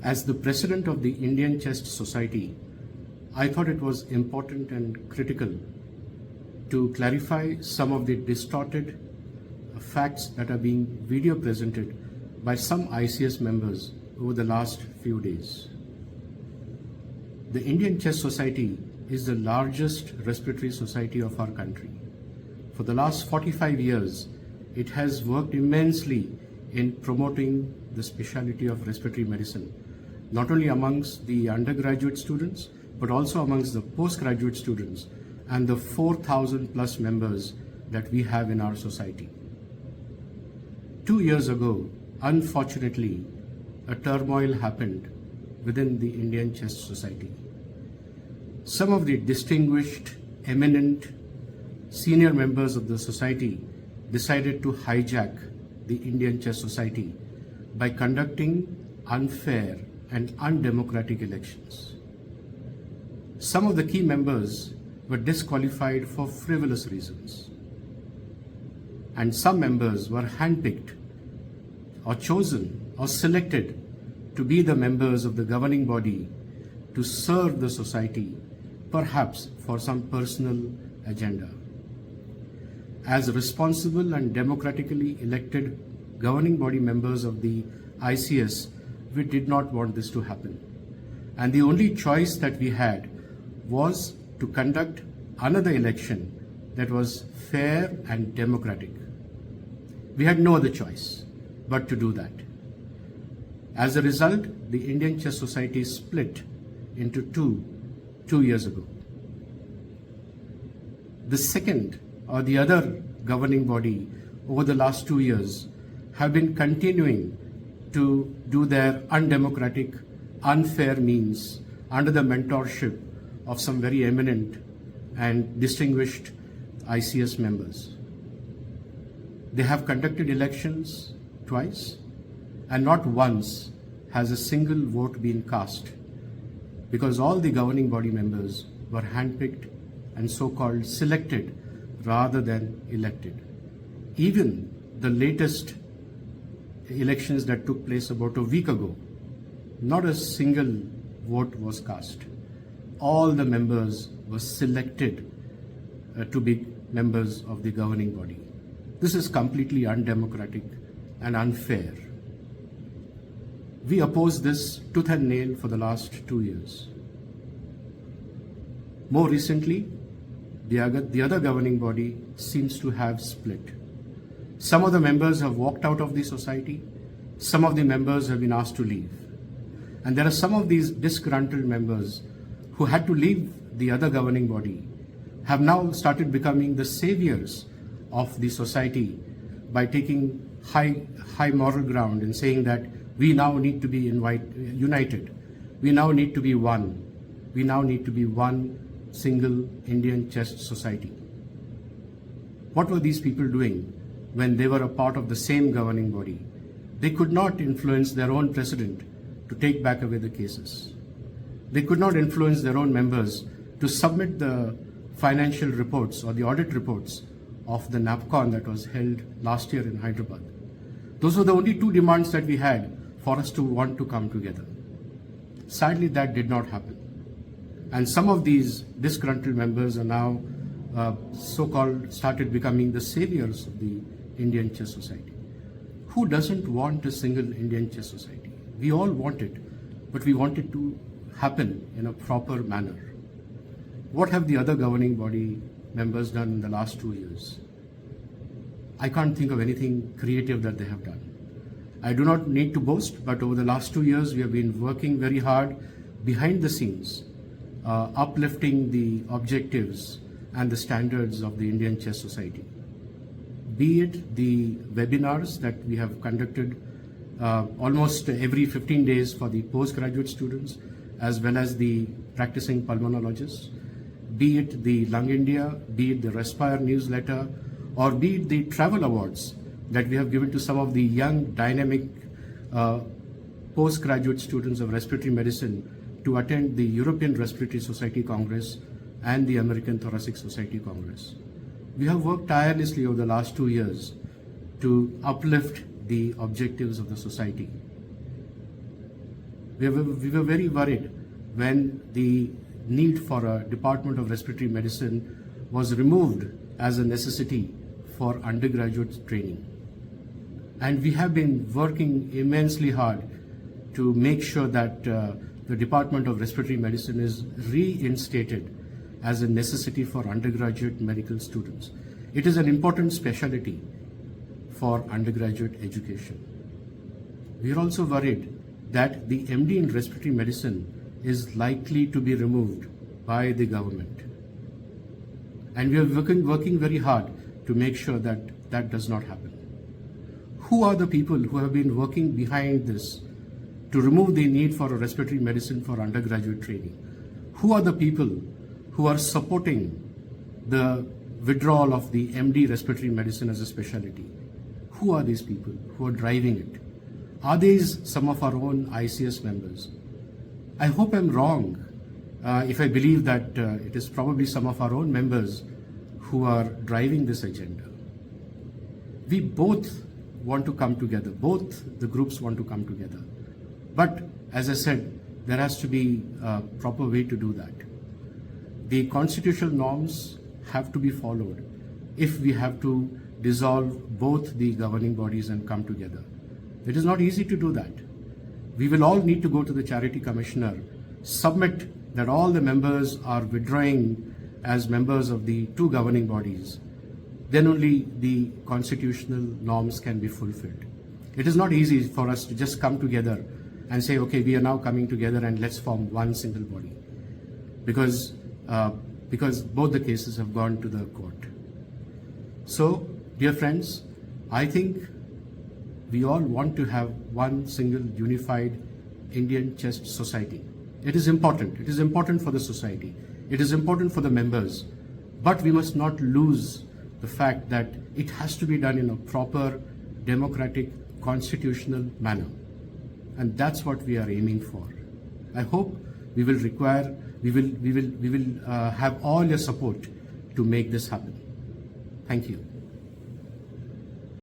As the president of the Indian Chest Society, I thought it was important and critical to clarify some of the distorted facts that are being video presented by some ICS members over the last few days. The Indian Chest Society is the largest respiratory society of our country. For the last 45 years, it has worked immensely in promoting the specialty of respiratory medicine, not only amongst the undergraduate students, but also amongst the postgraduate students and the 4,000 plus members that we have in our society. 2 years ago, unfortunately, a turmoil happened within the Indian Chest Society. Some of the distinguished, eminent, senior members of the society decided to hijack the Indian Chess Society by conducting unfair and undemocratic elections. Some of the key members were disqualified for frivolous reasons, and some members were handpicked or chosen or selected to be the members of the governing body to serve the society, perhaps for some personal agenda. As responsible and democratically elected governing body members of the ICS, we did not want this to happen. And the only choice that we had was to conduct another election that was fair and democratic. We had no other choice but to do that. As a result, the Indian Chess Society split into two years ago. The second or the other governing body over the last 2 years have been continuing to do their undemocratic, unfair means under the mentorship of some very eminent and distinguished ICS members. They have conducted elections twice, and not once has a single vote been cast, because all the governing body members were handpicked and so-called selected rather than elected. Even the latest elections that took place about a week ago, not a single vote was cast. All the members were selected to be members of the governing body. This is completely undemocratic and unfair. We oppose this tooth and nail for the last 2 years. More recently, the other governing body seems to have split. Some of the members have walked out of the society. Some of the members have been asked to leave. And there are some of these disgruntled members who had to leave the other governing body, have now started becoming the saviors of the society by taking high moral ground and saying that we now need to be united. We now need to be one. We now need to be one single Indian Chest Society. What were these people doing when they were a part of the same governing body? They could not influence their own president to take back away the cases. They could not influence their own members to submit the financial reports or the audit reports of the NAPCON that was held last year in Hyderabad. Those were the only two demands that we had for us to want to come together. Sadly, that did not happen. And some of these disgruntled members are now so-called started becoming the saviors of the Indian Chess Society. Who doesn't want a single Indian Chess Society? We all want it, but we want it to happen in a proper manner. What have the other governing body members done in the last 2 years? I can't think of anything creative that they have done. I do not need to boast, but over the last 2 years, we have been working very hard behind the scenes, uplifting the objectives and the standards of the Indian Chess Society. Be it the webinars that we have conducted almost every 15 days for the postgraduate students, as well as the practicing pulmonologists, be it the Lung India, be it the Respire newsletter, or be it the travel awards that we have given to some of the young, dynamic postgraduate students of respiratory medicine to attend the European Respiratory Society Congress and the American Thoracic Society Congress. We have worked tirelessly over the last 2 years to uplift the objectives of the society. We were very worried when the need for a Department of Respiratory Medicine was removed as a necessity for undergraduate training. And we have been working immensely hard to make sure that the Department of Respiratory Medicine is reinstated as a necessity for undergraduate medical students. It is an important specialty for undergraduate education. We are also worried that the MD in respiratory medicine is likely to be removed by the government. And we are working very hard to make sure that that does not happen. Who are the people who have been working behind this to remove the need for a respiratory medicine for undergraduate training? Who are the people who are supporting the withdrawal of the MD respiratory medicine as a specialty? Who are these people who are driving it? Are these some of our own ICS members? I hope I'm wrong if I believe that it is probably some of our own members who are driving this agenda. We both want to come together. Both the groups want to come together. But as I said, there has to be a proper way to do that. The constitutional norms have to be followed if we have to dissolve both the governing bodies and come together. It is not easy to do that. We will all need to go to the Charity Commissioner, submit that all the members are withdrawing as members of the two governing bodies. Then only the constitutional norms can be fulfilled. It is not easy for us to just come together and say, okay, we are now coming together and let's form one single body. Because both the cases have gone to the court. So, dear friends, I think we all want to have one single unified Indian Chest Society. It is important. It is important for the society. It is important for the members. But we must not lose the fact that it has to be done in a proper, democratic, constitutional manner. And that's what we are aiming for. I hope we will have all your support to make this happen. Thank you.